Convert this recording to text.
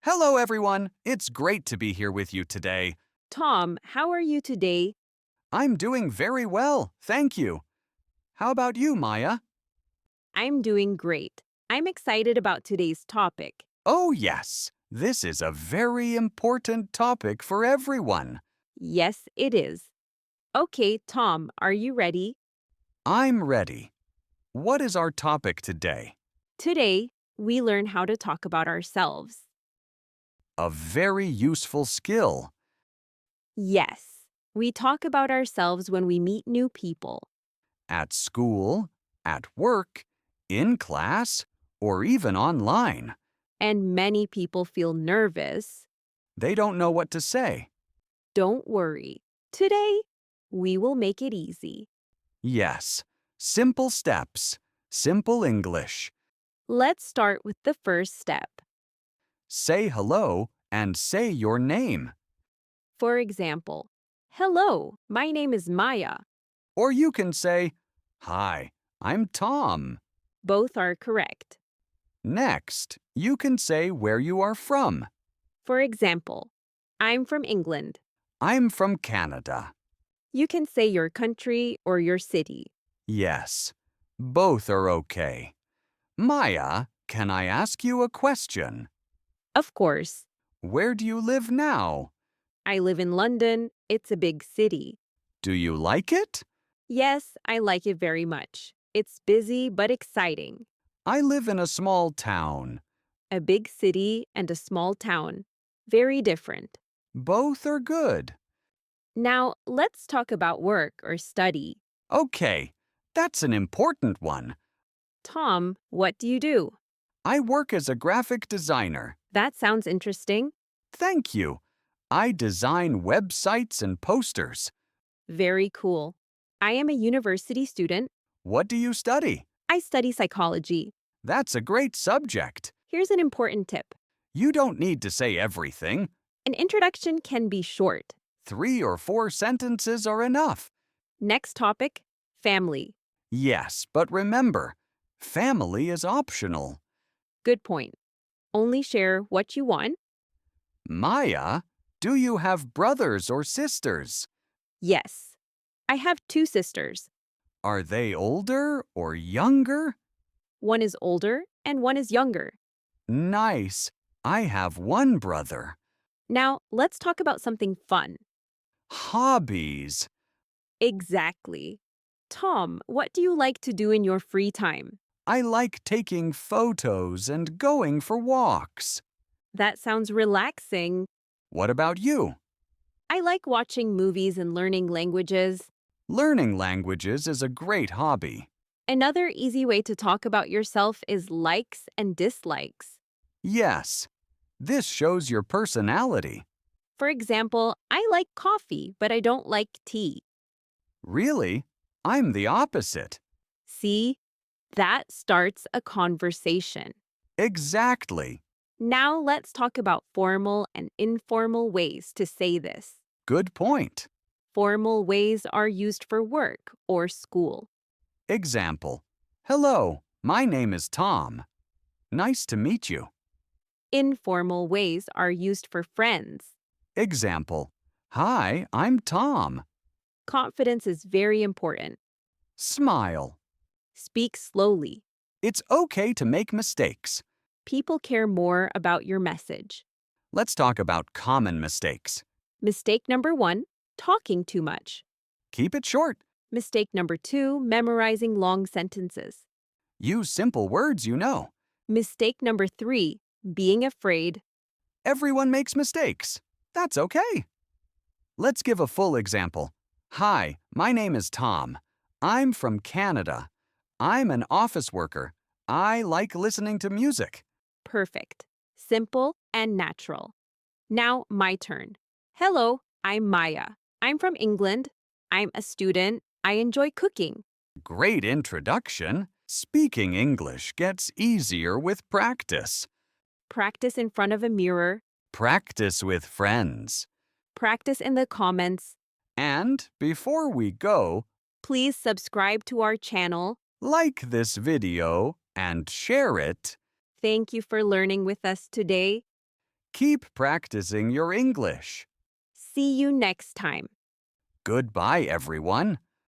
Hello, everyone. It's great to be here with you today. Tom, how are you today? I'm doing very well, thank you. How about you, Maya? I'm doing great. I'm excited about today's topic. Oh, yes. This is a very important topic for everyone. Yes, it is. Okay, Tom, are you ready? I'm ready. What is our topic today? Today, we learn how to talk about ourselves. A very useful skill. Yes, we talk about ourselves when we meet new people. At school, at work, in class, or even online. And many people feel nervous. They don't know what to say. Don't worry. Today, we will make it easy. Yes, simple steps, simple English. Let's start with the first step. Say hello and say your name. For example, hello, my name is Maya. Or you can say, Hi, I'm Tom. Both are correct. Next, you can say where you are from. For example, I'm from England. I'm from Canada. You can say your country or your city. Yes, both are okay. Maya, can I ask you a question? Of course, Where do you live now? I live in London. It's a big city. Do you like it? Yes, I like it very much. It's busy but exciting. I live in a small town. A big city and a small town. Very different. Both are good. Now, let's talk about work or study. Okay, that's an important one. Tom, what do you do? I work as a graphic designer. That sounds interesting. Thank you. I design websites and posters. Very cool. I am a university student. What do you study? I study psychology. That's a great subject. Here's an important tip. You don't need to say everything. An introduction can be short. 3 or 4 sentences are enough. Next topic, family. Yes, but remember, family is optional. Good point. Only share what you want. Maya, do you have brothers or sisters? Yes. I have two sisters. Are they older or younger? One is older and one is younger. Nice. I have one brother. Now, let's talk about something fun. Hobbies. Exactly. Tom, what do you like to do in your free time? I like taking photos and going for walks. That sounds relaxing. What about you? I like watching movies and learning languages. Learning languages is a great hobby. Another easy way to talk about yourself is likes and dislikes. Yes, this shows your personality. For example, I like coffee, but I don't like tea. Really? I'm the opposite. See? That starts a conversation. Exactly. Now let's talk about formal and informal ways to say this. Good point. Formal ways are used for work or school. Example. Hello, my name is Tom. Nice to meet you. Informal ways are used for friends. Example. Hi, I'm Tom. Confidence is very important. Smile. Speak slowly. It's okay to make mistakes. People care more about your message. Let's talk about common mistakes. Mistake number 1, talking too much. Keep it short. Mistake number 2, memorizing long sentences. Use simple words you know. Mistake number 3, being afraid. Everyone makes mistakes. That's okay. Let's give a full example. Hi, my name is Tom. I'm from Canada. I'm an office worker. I like listening to music. Perfect. Simple and natural. Now, my turn. Hello, I'm Maya. I'm from England. I'm a student. I enjoy cooking. Great introduction. Speaking English gets easier with practice. Practice in front of a mirror. Practice with friends. Practice in the comments. And before we go, Please subscribe to our channel. like this video and share it. Thank you for learning with us today. Keep practicing your English. See you next time. Goodbye, everyone.